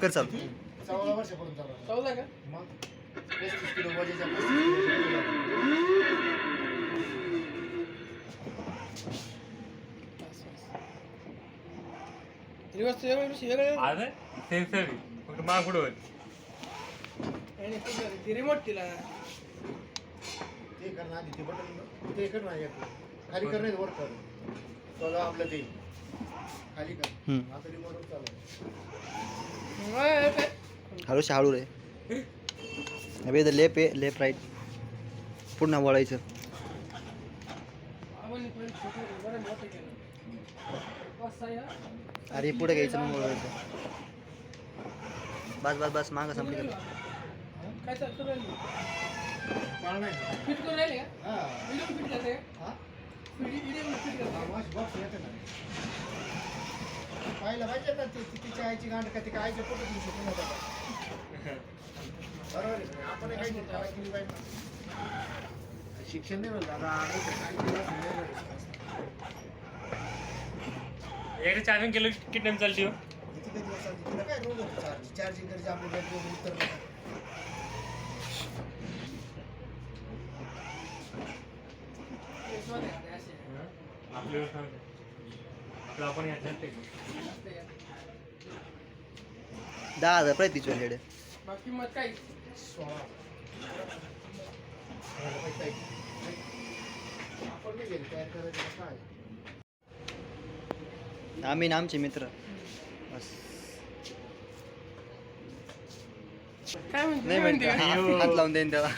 कर चालू. 14 वर्षापर्यंत चालू. 14 का? मग 35 किलो वजनच्या 35 किलो. रिवर्स वेगळं आज सेन्सर फक्त माग पुढं होत. ती रिमोट तिला ते कर ना आधी ते बटन ते कर ना एक खाली कर नाही वर कर. बघा आपलं ते खाली कर. आता रिमोट चालू. हळू रे. अबे इथं लेफ्ट आहे, लेफ्ट राईट पुन्हा वळायचं. अरे पुढे घ्यायचं मग वळायचं. बस मागं संपली का? काय चालतं राहिलं पाळ नाही ना. फिट करून राहिले का? हा व्हिडिओ फिट करते हा व्हिडिओ फिट करते. आवाज बॉक्स येते ना. पाहिलं पाहिजे ना ते तिच्या आईची गांड का ती काय आईच्या फोटो घेऊ शकतो ना. बरोबर आहे. आपण काही नाही करायला केली पाहिजे ना. शिक्षण नाही म्हणलं दादा काय केलं एकदा चार्जिंग केलं किती टाइम चालते हो? किती कधी दिवस चालते तुला काय रोज चार्जिंग करायची आपली बॅटरी उत्तर नाही. आपल्यावर सांगते आपलं आपण ह्याच्यात 10,000 प्रति चोरलेडे. बाकी मग काय 16 आपण नाही गेले तयार करायचं काय. आम्ही ना आमचे मित्र बस. काय म्हणते नाही म्हणते हात लावून देईन तेव्हा.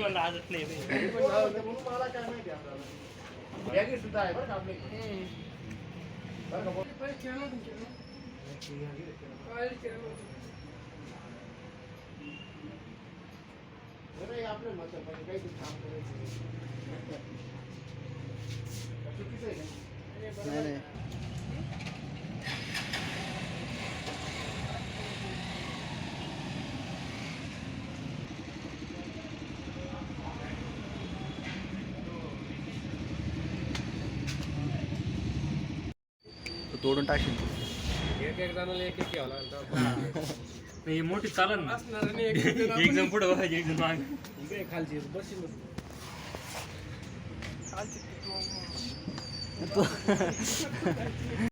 मला आजच नाही रे. म्हणून मला काय माहिती आपल्याला बॅगेट सुद्धा आहे बरं का आपल्या इकडे. बरं का बोल. पहिले खेळणं होतं खेळणं. पहिले खेळणं होतं. बरं, हे आपलं मत आहे, पण काहीतरी काम करायचं. चुकीचं आहे का? नाही तोडून टाकशील. एक जणाला एक घ्यावं लागलं. नाही मोठी चालन ना. असणार नाही एक जण पुढं बघायचे एक जण माग. इकडे खालची बसशील चालते